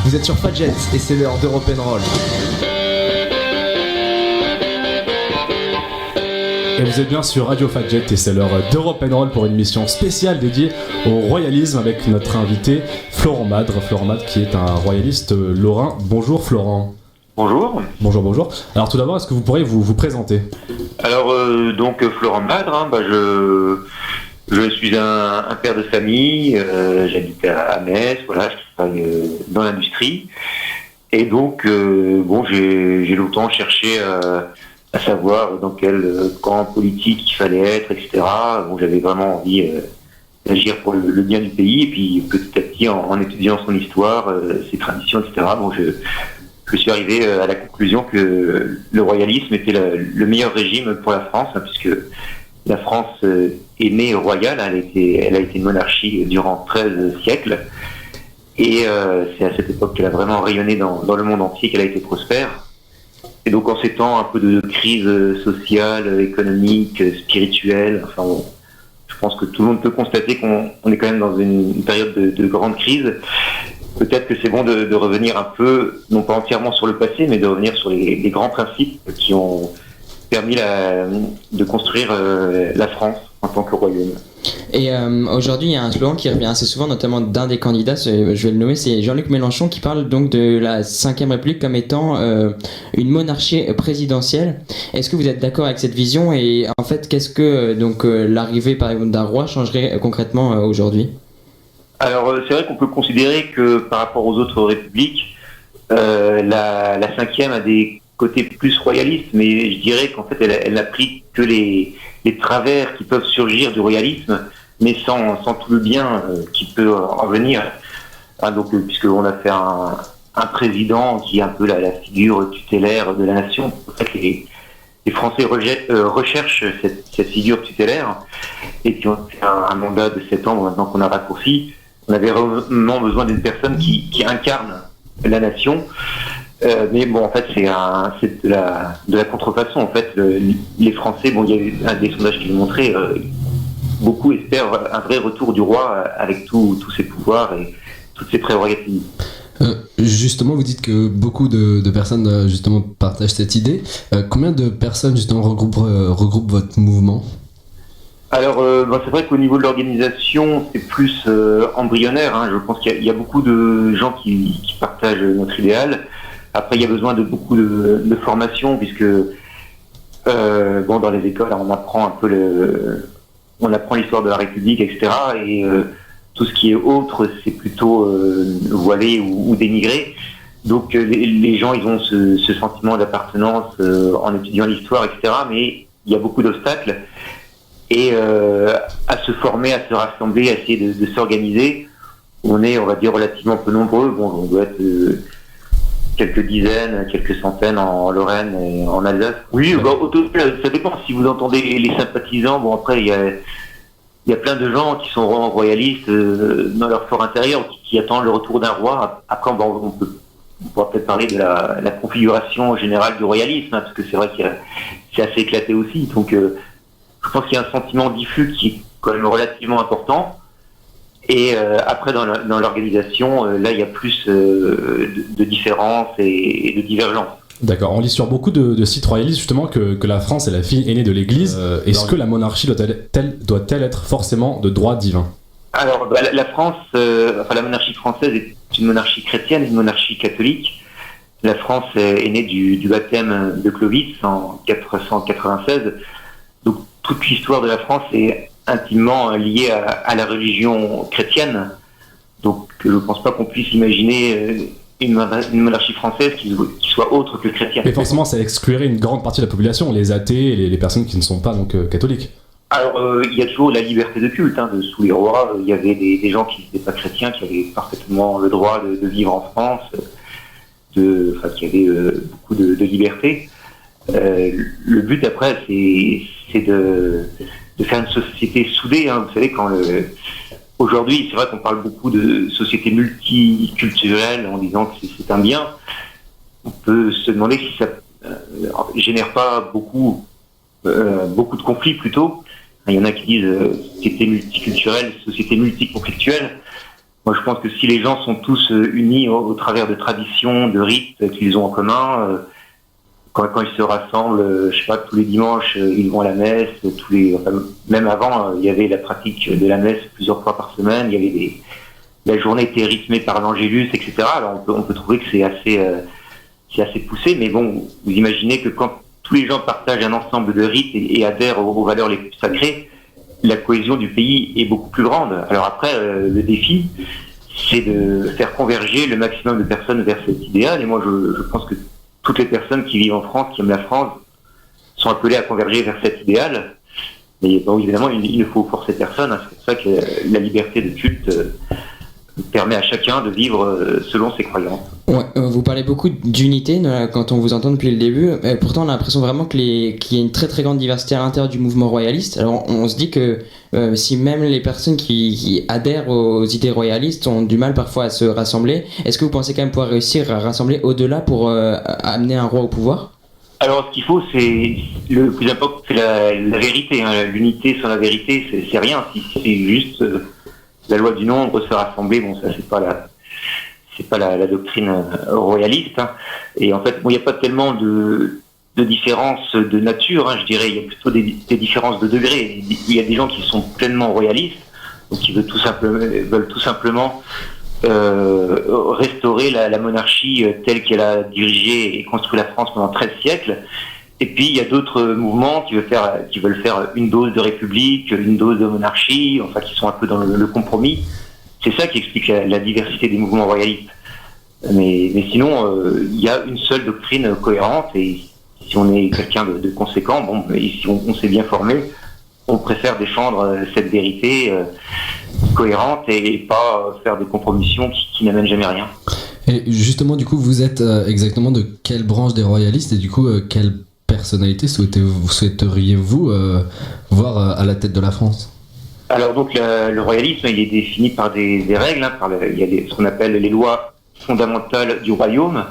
Vous êtes sur Fadjet et c'est l'heure d'Europe'n'Roll. Et vous êtes bien sur Radio Fadjet et c'est l'heure d'Europe'n'Roll pour une mission spéciale dédiée au royalisme avec notre invité Florent Madre. Florent Madre qui est un royaliste lorrain. Bonjour Florent. Bonjour. Bonjour. Alors tout d'abord, est-ce que vous pourriez vous présenter ? Alors donc Florent Madre, je suis un père de famille, j'habite à Metz, voilà, je travaille dans l'industrie. Et donc j'ai longtemps cherché à savoir dans quel camp politique il fallait être, etc. Bon, j'avais vraiment envie d'agir pour le bien du pays. Et puis petit à petit, en étudiant son histoire, ses traditions, etc., je suis arrivé à la conclusion que le royalisme était le meilleur régime pour la France, hein, puisque la France est née royale, elle a été une monarchie durant 13 siècles. Et c'est à cette époque qu'elle a vraiment rayonné dans le monde entier, qu'elle a été prospère. Et donc en ces temps un peu de crise sociale, économique, spirituelle, enfin bon, je pense que tout le monde peut constater qu'on est quand même dans une période de grande crise. Peut-être que c'est bon de revenir un peu, non pas entièrement sur le passé, mais de revenir sur les grands principes qui ont permis de construire la France en tant que royaume. Et aujourd'hui, il y a un slogan qui revient assez souvent, notamment d'un des candidats, je vais le nommer, c'est Jean-Luc Mélenchon, qui parle donc de la 5e République comme étant une monarchie présidentielle. Est-ce que vous êtes d'accord avec cette vision ? Et en fait, qu'est-ce que l'arrivée par exemple d'un roi changerait concrètement aujourd'hui ? Alors c'est vrai qu'on peut considérer que par rapport aux autres républiques, la 5e a des côtés plus royalistes, mais je dirais qu'en fait elle n'a pris que les travers qui peuvent surgir du royalisme, mais sans tout le bien qui peut en venir. Hein, donc puisqu'on a fait un président qui est un peu la figure tutélaire de la nation, en fait les Français recherchent cette figure tutélaire, et puis on fait un mandat de 7 ans maintenant qu'on a raccourci. On avait vraiment besoin d'une personne qui incarne la nation. Mais bon, en fait, c'est de la contrefaçon. En fait, les Français, bon, il y a eu un des sondages qui le montrait, beaucoup espèrent un vrai retour du roi avec tous ses pouvoirs et toutes ses prérogatives. Justement, vous dites que beaucoup de personnes justement partagent cette idée. Combien de personnes justement regroupent votre mouvement ? Alors, c'est vrai qu'au niveau de l'organisation, c'est plus embryonnaire. Hein. Je pense qu'il y a beaucoup de gens qui partagent notre idéal. Après, il y a besoin de beaucoup de formation, puisque dans les écoles, on apprend un peu on apprend l'histoire de la République, etc. Et tout ce qui est autre, c'est plutôt voilé ou dénigré. Donc les gens, ils ont ce sentiment d'appartenance en étudiant l'histoire, etc. Mais il y a beaucoup d'obstacles. Et à se former, à se rassembler, à essayer de s'organiser, on est, on va dire, relativement peu nombreux. Bon, on doit être quelques dizaines, quelques centaines en Lorraine et en Alsace. Oui, au total, ça dépend. Si vous entendez les sympathisants, bon après il y a plein de gens qui sont royalistes dans leur fort intérieur, qui attendent le retour d'un roi. Après, on pourra peut-être parler de la configuration générale du royalisme, hein, parce que c'est vrai que c'est assez éclaté aussi. Donc je pense qu'il y a un sentiment diffus qui est quand même relativement important. Et après, dans l'organisation, là, il y a plus de différences et de divergences. D'accord, on lit sur beaucoup de sites royalistes justement que la France est la fille aînée de l'Église. Est-ce que la monarchie doit-elle être forcément de droit divin ? Alors, la France, la monarchie française est une monarchie chrétienne, une monarchie catholique. La France est née du baptême de Clovis en 496. Donc, toute l'histoire de la France est intimement liée à la religion chrétienne. Donc je ne pense pas qu'on puisse imaginer une monarchie française qui soit autre que chrétienne. Mais forcément, ça exclurait une grande partie de la population, les athées et les personnes qui ne sont pas donc catholiques. Alors il y a toujours la liberté de culte. Hein, sous les rois, il y avait des gens qui n'étaient pas chrétiens, qui avaient parfaitement le droit de vivre en France, qui avaient beaucoup de liberté. Le but après, c'est de faire une société soudée. Hein. Vous savez, aujourd'hui, c'est vrai qu'on parle beaucoup de société multiculturelle en disant que c'est un bien. On peut se demander si ça génère pas beaucoup de conflits plutôt. Il y en a qui disent société multiculturelle, société multiconflictuelle. Moi, je pense que si les gens sont tous unis au travers de traditions, de rites qu'ils ont en commun, quand ils se rassemblent, je sais pas, tous les dimanches, ils vont à la messe, même avant, il y avait la pratique de la messe plusieurs fois par semaine, il y avait la journée était rythmée par l'Angélus, etc. Alors on peut trouver que c'est assez poussé, mais bon, vous imaginez que quand tous les gens partagent un ensemble de rites et adhèrent aux valeurs les plus sacrées, la cohésion du pays est beaucoup plus grande. Alors après, le défi, c'est de faire converger le maximum de personnes vers cet idéal, et moi je pense que toutes les personnes qui vivent en France, qui aiment la France, sont appelées à converger vers cet idéal. Mais bon, évidemment, il ne faut forcer personne. C'est pour ça que la liberté de culte permet à chacun de vivre selon ses croyances. Ouais, vous parlez beaucoup d'unité quand on vous entend depuis le début. Pourtant, on a l'impression vraiment qu'il y a une très très grande diversité à l'intérieur du mouvement royaliste. Alors, on se dit que si même les personnes qui adhèrent aux idées royalistes ont du mal parfois à se rassembler, est-ce que vous pensez quand même pouvoir réussir à rassembler au-delà pour amener un roi au pouvoir ? Alors, ce qu'il faut, c'est le plus important, c'est la vérité. Hein. L'unité sans la vérité, c'est rien. Si c'est juste la loi du nombre, se rassembler, bon, ça c'est pas la doctrine royaliste. Hein. Et en fait, bon, il n'y a pas tellement de différence de nature, hein, je dirais. Il y a plutôt des différences de degré. Il y a des gens qui sont pleinement royalistes, donc qui veulent tout simplement restaurer la monarchie telle qu'elle a dirigé et construit la France pendant 13 siècles. Et puis il y a d'autres mouvements qui veulent faire une dose de république, une dose de monarchie, enfin qui sont un peu dans le compromis. C'est ça qui explique la diversité des mouvements royalistes. Mais sinon, il y a une seule doctrine cohérente, et si on est quelqu'un de conséquent, bon, et si on s'est bien formé, on préfère défendre cette vérité cohérente et pas faire des compromissions qui n'amènent jamais rien. Et justement, du coup, vous êtes exactement de quelle branche des royalistes, et du coup, quelle personnalité souhaiteriez-vous voir à la tête de la France ? Alors donc le royalisme, il est défini par des règles, hein, il y a ce qu'on appelle les lois fondamentales du royaume,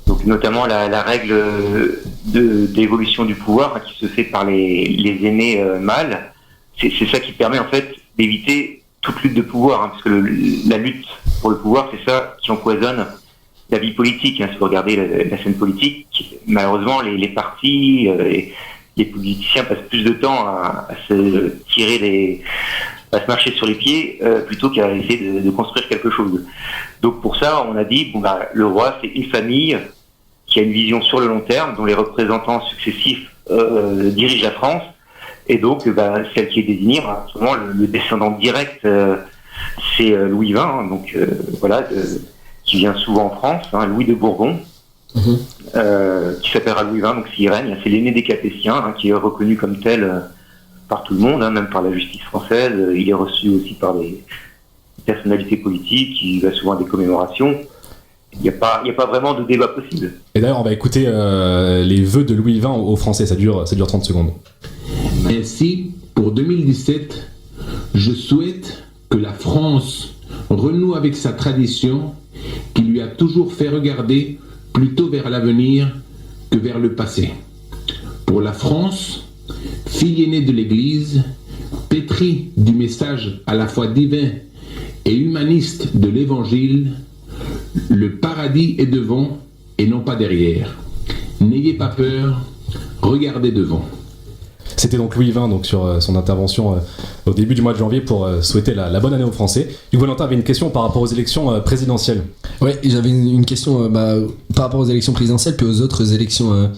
donc notamment la règle d'évolution du pouvoir, hein, qui se fait par les aînés mâles. C'est ça qui permet en fait d'éviter toute lutte de pouvoir, hein, parce que la lutte pour le pouvoir, c'est ça qui empoisonne la vie politique. Hein. Si vous regardez la scène politique, malheureusement les partis, les politiciens passent plus de temps à se à se marcher sur les pieds plutôt qu'à essayer de construire quelque chose. Donc pour ça, on a dit le roi, c'est une famille qui a une vision sur le long terme, dont les représentants successifs dirigent la France, et donc celle qui est désignée, souvent le descendant direct, c'est Louis XX, hein, donc qui vient souvent en France, hein, Louis de Bourbon. Qui s'appellera Louis XX, donc s'il règne, c'est l'aîné des Capétiens, hein, qui est reconnu comme tel par tout le monde, hein, même par la justice française. Il est reçu aussi par des personnalités politiques, il va souvent à des commémorations. Il n'y a pas vraiment de débat possible. Et d'ailleurs, on va écouter les vœux de Louis XX aux Français, ça dure 30 secondes. Ainsi, pour 2017, je souhaite que la France renoue avec sa tradition qui lui a toujours fait regarder plutôt vers l'avenir que vers le passé. Pour la France, fille aînée de l'Église, pétrie du message à la fois divin et humaniste de l'Évangile, le paradis est devant et non pas derrière. N'ayez pas peur, regardez devant. C'était donc Louis XX donc sur son intervention au début du mois de janvier pour souhaiter la bonne année aux Français. Hugues Valentin avait une question par rapport aux élections présidentielles. Ouais, j'avais une question par rapport aux élections présidentielles puis aux autres élections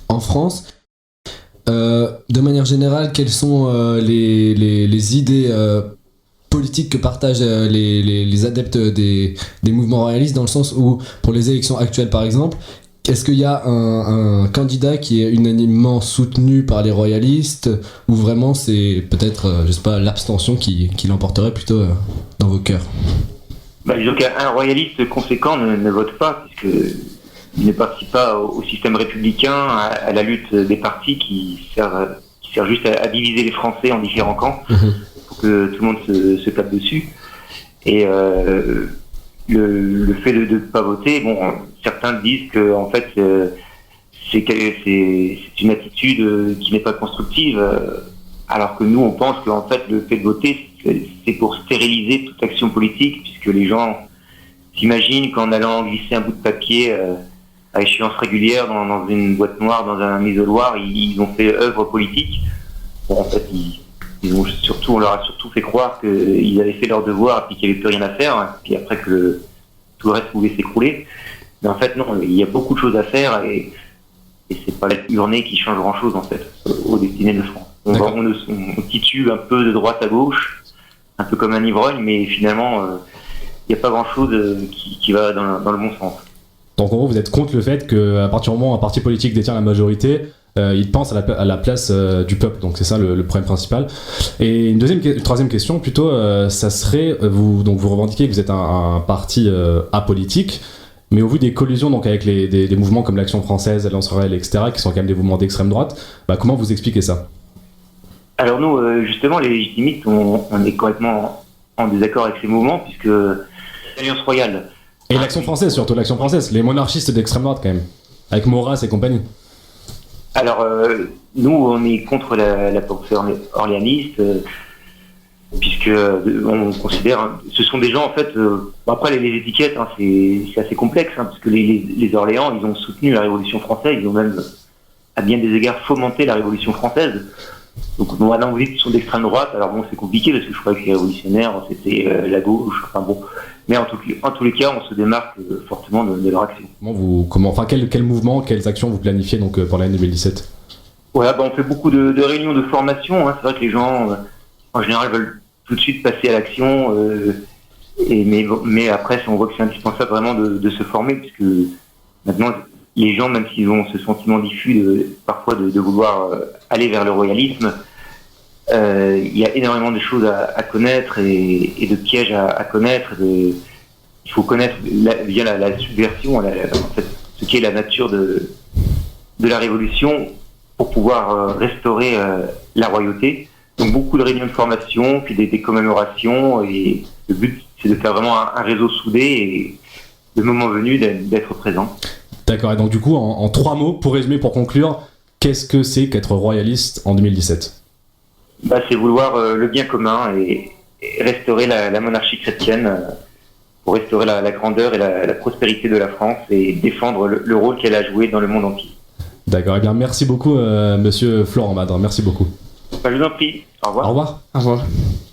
en France. De manière générale, quelles sont les idées politiques que partagent les adeptes des mouvements royalistes, dans le sens où, pour les élections actuelles par exemple, est-ce qu'il y a un candidat qui est unanimement soutenu par les royalistes, ou vraiment c'est peut-être, je sais pas, l'abstention qui l'emporterait plutôt dans vos cœurs ? Disons qu'un royaliste conséquent ne vote pas, puisqu'il ne participe pas au système républicain, à la lutte des partis qui sert juste à diviser les Français en différents camps, pour que tout le monde se tape dessus. Et le fait de ne pas voter, certains disent que en fait c'est une attitude qui n'est pas constructive. alors que nous, on pense qu'en fait, le fait de voter, c'est pour stériliser toute action politique, puisque les gens s'imaginent qu'en allant glisser un bout de papier à échéance régulière dans une boîte noire, dans un isoloir, ils ont fait œuvre politique. Bon, en fait, on leur a surtout fait croire qu'ils avaient fait leur devoir et puis qu'il n'y avait plus rien à faire, hein, puis après que tout le reste pouvait s'écrouler. Mais en fait, non, il y a beaucoup de choses à faire et c'est pas l'urné qui change grand-chose, en fait, aux destinées de France. On titube un peu de droite à gauche, un peu comme un ivrogne, mais finalement, il n'y a pas grand-chose qui va dans le bon sens. Donc en gros, vous êtes contre le fait qu'à partir du moment où un parti politique détient la majorité, il pense à la place du peuple. Donc c'est ça le problème principal. Et une troisième question plutôt, ça serait, vous revendiquez que vous êtes un parti apolitique, mais au vu des collisions donc avec des mouvements comme l'Action française, l'Alliance Royale, etc., qui sont quand même des mouvements d'extrême droite, comment vous expliquez ça? Alors nous, justement, les légitimistes, on est complètement en désaccord avec ces mouvements, puisque l'Alliance Royale... Et l'Action française, surtout l'Action française, les monarchistes d'extrême droite quand même, avec Maurras et compagnie. Alors, nous, on est contre la pensée orléaniste, puisque on considère... ce sont des gens, en fait... après, les étiquettes, hein, c'est assez complexe, hein, parce que les Orléans, ils ont soutenu la Révolution française, ils ont même, à bien des égards, fomenté la Révolution française. Donc, maintenant, vous dites qu'ils sont d'extrême droite. Alors bon, c'est compliqué, parce que je crois que les révolutionnaires, c'était la gauche, enfin bon... Mais en tous les cas, on se démarque fortement de leur action. Quel mouvement, quelles actions vous planifiez donc, pour l'année 2017 ? Ouais, on fait beaucoup de réunions de formation. Hein. C'est vrai que les gens, en général, veulent tout de suite passer à l'action. Mais après, on voit que c'est indispensable vraiment de se former, puisque maintenant, les gens, même s'ils ont ce sentiment diffus parfois de vouloir aller vers le royalisme, il y a énormément de choses à connaître et de pièges à connaître. Il faut connaître via la subversion, en fait, ce qu'est la nature de la révolution pour pouvoir restaurer la royauté. Donc beaucoup de réunions de formation, puis des commémorations, et le but c'est de faire vraiment un réseau soudé et le moment venu d'être présent. D'accord, et donc du coup en 3 mots, pour résumer, pour conclure, qu'est-ce que c'est qu'être royaliste en 2017 ? C'est vouloir le bien commun et restaurer la monarchie chrétienne pour restaurer la grandeur et la prospérité de la France et défendre le rôle qu'elle a joué dans le monde entier. D'accord, et bien merci beaucoup monsieur Florent Madre, merci beaucoup. Je vous en prie, au revoir. Au revoir. Au revoir.